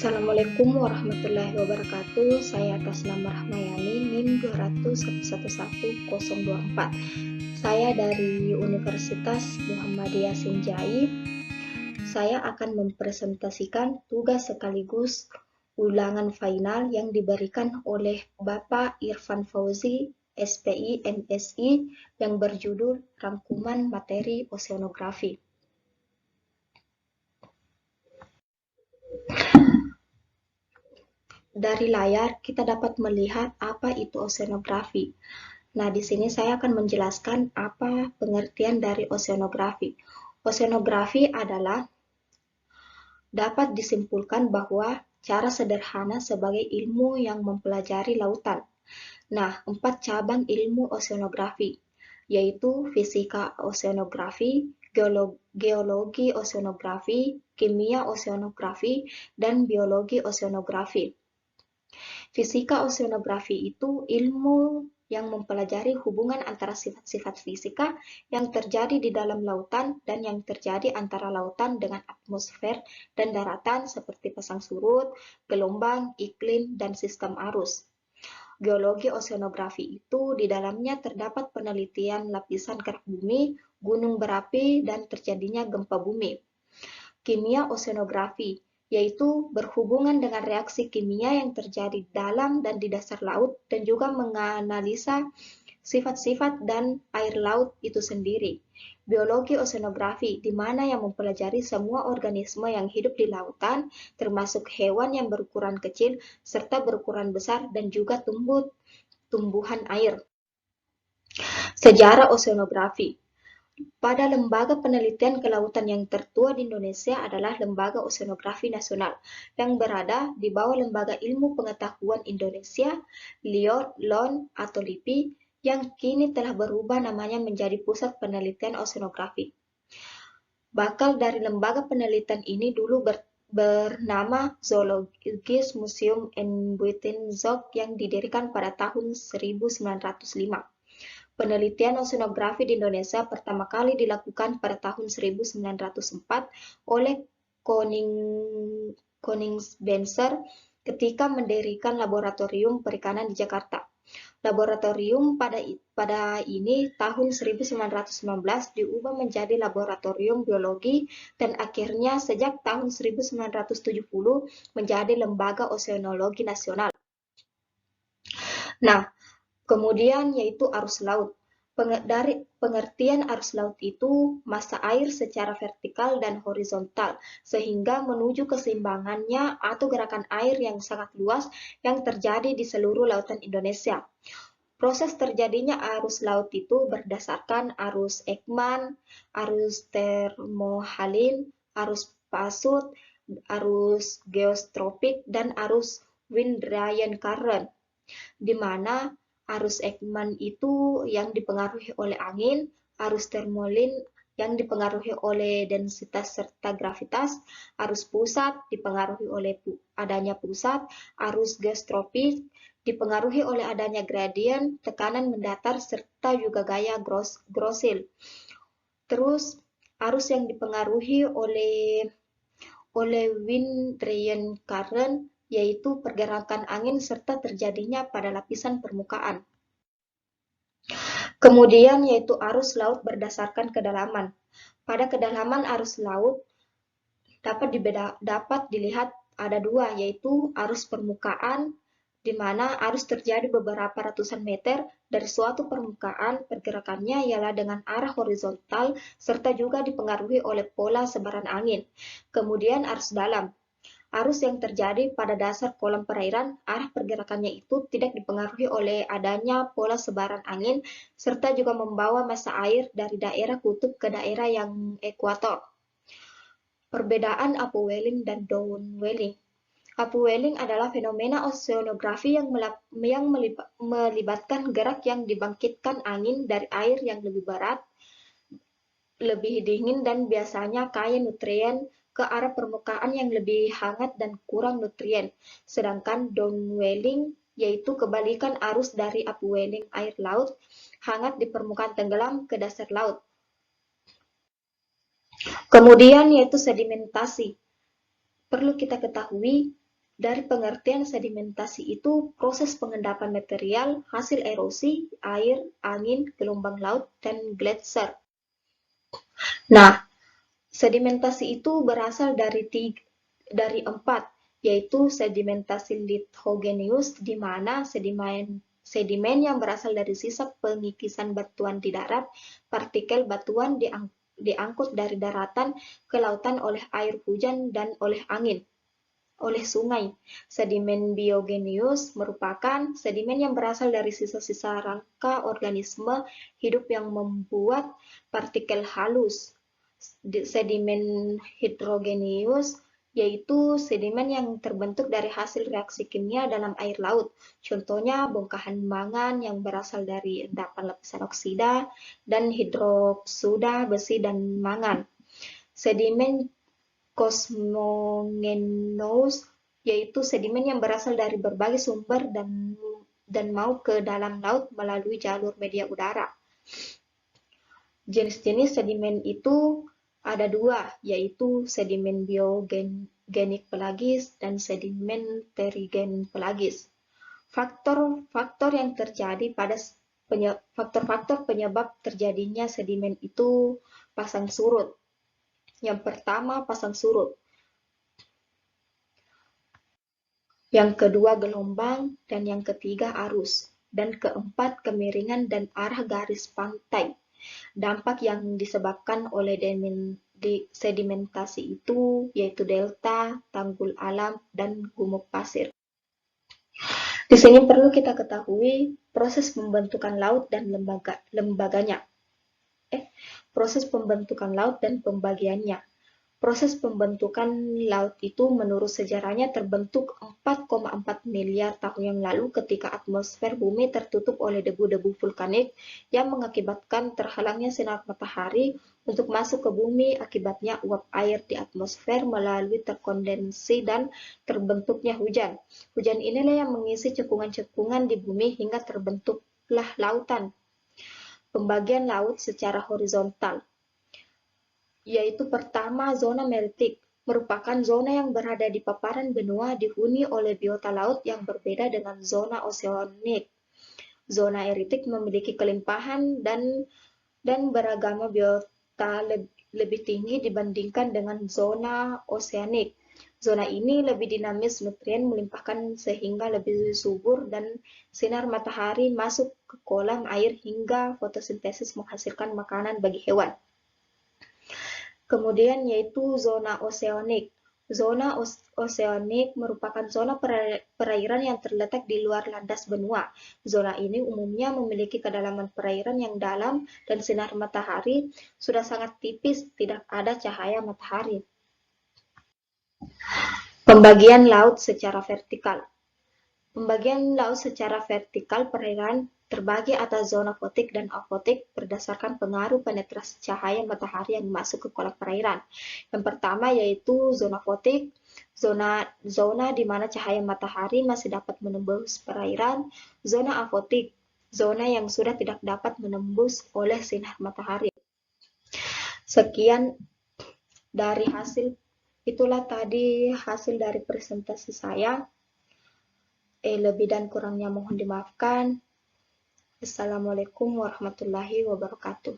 Assalamualaikum warahmatullahi wabarakatuh. Saya atas nama Rahmayani, NIM 200111024. Saya dari Universitas Muhammadiyah Senjai. Saya akan mempresentasikan tugas sekaligus ulangan final yang diberikan oleh Bapak Irfan Fauzi, SPI MSI, yang berjudul Rangkuman Materi Oseanografi. Dari layar kita dapat melihat apa itu oseanografi. Nah, di sini saya akan menjelaskan apa pengertian dari oseanografi. Oseanografi adalah dapat disimpulkan bahwa cara sederhana sebagai ilmu yang mempelajari lautan. Nah, 4 cabang ilmu oseanografi, yaitu fisika oseanografi, geologi oseanografi, kimia oseanografi, dan biologi oseanografi. Fisika oseanografi itu ilmu yang mempelajari hubungan antara sifat-sifat fisika yang terjadi di dalam lautan dan yang terjadi antara lautan dengan atmosfer dan daratan seperti pasang surut, gelombang, iklim, dan sistem arus. Geologi oseanografi itu di dalamnya terdapat penelitian lapisan kerak bumi, gunung berapi, dan terjadinya gempa bumi. Kimia oseanografi yaitu berhubungan dengan reaksi kimia yang terjadi dalam dan di dasar laut dan juga menganalisa sifat-sifat dan air laut itu sendiri. Biologi oseanografi di mana yang mempelajari semua organisme yang hidup di lautan, termasuk hewan yang berukuran kecil serta berukuran besar dan juga tumbuhan air. Sejarah oseanografi. Pada lembaga penelitian kelautan yang tertua di Indonesia adalah Lembaga Oseanografi Nasional, yang berada di bawah Lembaga Ilmu Pengetahuan Indonesia, LION atau LIPI, yang kini telah berubah namanya menjadi Pusat Penelitian Oseanografi. Bakal dari lembaga penelitian ini dulu bernama Zoologis Museum en Buitenzorg yang didirikan pada tahun 1905. Penelitian oseanografi di Indonesia pertama kali dilakukan pada tahun 1904 oleh Koningsbenser ketika mendirikan laboratorium perikanan di Jakarta. Laboratorium pada ini tahun 1919 diubah menjadi laboratorium biologi dan akhirnya sejak tahun 1970 menjadi Lembaga Oseanologi Nasional. Nah, kemudian yaitu arus laut. Dari pengertian arus laut itu massa air secara vertikal dan horizontal, sehingga menuju keseimbangannya atau gerakan air yang sangat luas yang terjadi di seluruh lautan Indonesia. Proses terjadinya arus laut itu berdasarkan arus Ekman, arus termohaline, arus pasut, arus geostropik, dan arus wind Ryan current, di mana arus Ekman itu yang dipengaruhi oleh angin, arus termohaline yang dipengaruhi oleh densitas serta gravitas, arus pusat dipengaruhi oleh adanya pusat, arus geostropik dipengaruhi oleh adanya gradien, tekanan mendatar, serta juga gaya Grossil. Terus arus yang dipengaruhi oleh wind Ryan current yaitu pergerakan angin serta terjadinya pada lapisan permukaan. Kemudian yaitu arus laut berdasarkan kedalaman. Pada kedalaman arus laut dapat dilihat ada dua, yaitu arus permukaan, di mana arus terjadi beberapa ratusan meter dari suatu permukaan, pergerakannya ialah dengan arah horizontal serta juga dipengaruhi oleh pola sebaran angin. Kemudian arus dalam. Arus yang terjadi pada dasar kolam perairan, arah pergerakannya itu tidak dipengaruhi oleh adanya pola sebaran angin, serta juga membawa massa air dari daerah kutub ke daerah yang ekuator. Perbedaan upwelling dan downwelling. Upwelling adalah fenomena oseanografi yang melibatkan gerak yang dibangkitkan angin dari air yang lebih berat, lebih dingin, dan biasanya kaya nutrien ke arah permukaan yang lebih hangat dan kurang nutrien. Sedangkan downwelling yaitu kebalikan arus dari upwelling, air laut hangat di permukaan tenggelam ke dasar laut. Kemudian yaitu sedimentasi. Perlu kita ketahui Dari pengertian sedimentasi itu proses pengendapan material hasil erosi, air, angin, gelombang laut, dan gletser. Nah, sedimentasi itu berasal dari empat, yaitu sedimentasi lithogenius, di mana sedimen yang berasal dari sisa pengikisan batuan di darat, partikel batuan diangkut dari daratan ke lautan oleh air hujan dan oleh sungai. Sedimen biogenius merupakan sedimen yang berasal dari sisa-sisa rangka organisme hidup yang membuat partikel halus. Sedimen hidrogenius yaitu sedimen yang terbentuk dari hasil reaksi kimia dalam air laut. Contohnya bongkahan mangan yang berasal dari endapan lapisan oksida dan hidroksuda besi dan mangan. Sedimen Cosmogenous yaitu sedimen yang berasal dari berbagai sumber dan mau ke dalam laut melalui jalur media udara. Jenis-jenis sedimen itu ada dua, yaitu sedimen biogenik pelagis dan sedimen terigen pelagis. Faktor-faktor yang terjadi pada faktor-faktor penyebab terjadinya sedimen itu pasang surut. Yang pertama, pasang surut. Yang kedua, gelombang. Dan yang ketiga, arus. Dan keempat, kemiringan dan arah garis pantai. Dampak yang disebabkan oleh sedimentasi itu yaitu delta, tanggul alam, dan gumuk pasir. Di sini perlu kita ketahui proses pembentukan laut dan lembaganya. Proses pembentukan laut dan pembagiannya. Proses pembentukan laut itu menurut sejarahnya terbentuk 4,4 miliar tahun yang lalu ketika atmosfer bumi tertutup oleh debu-debu vulkanik yang mengakibatkan terhalangnya sinar matahari untuk masuk ke bumi. Akibatnya uap air di atmosfer melalui terkondensi dan terbentuknya hujan. Hujan inilah yang mengisi cekungan-cekungan di bumi hingga terbentuklah lautan. Pembagian laut secara horizontal, yaitu pertama, zona meritik, merupakan zona yang berada di paparan benua dihuni oleh biota laut yang berbeda dengan zona oseanik. Zona eritik memiliki kelimpahan dan beragama biota lebih tinggi dibandingkan dengan zona oseanik. Zona ini lebih dinamis, nutrien melimpahkan sehingga lebih subur dan sinar matahari masuk ke kolam air hingga fotosintesis menghasilkan makanan bagi hewan. Kemudian yaitu zona oseanik. Zona oseanik merupakan zona perairan yang terletak di luar landas benua. Zona ini umumnya memiliki kedalaman perairan yang dalam dan sinar matahari sudah sangat tipis, tidak ada cahaya matahari. Pembagian laut secara vertikal. Pembagian laut secara vertikal perairan terbagi atas zona fotik dan afotik berdasarkan pengaruh penetrasi cahaya matahari yang masuk ke kolam perairan. Yang pertama yaitu zona fotik, zona di mana cahaya matahari masih dapat menembus perairan. Zona afotik, zona yang sudah tidak dapat menembus oleh sinar matahari. Sekian dari itulah tadi hasil dari presentasi saya. Lebih dan kurangnya mohon dimaafkan. Assalamualaikum warahmatullahi wabarakatuh.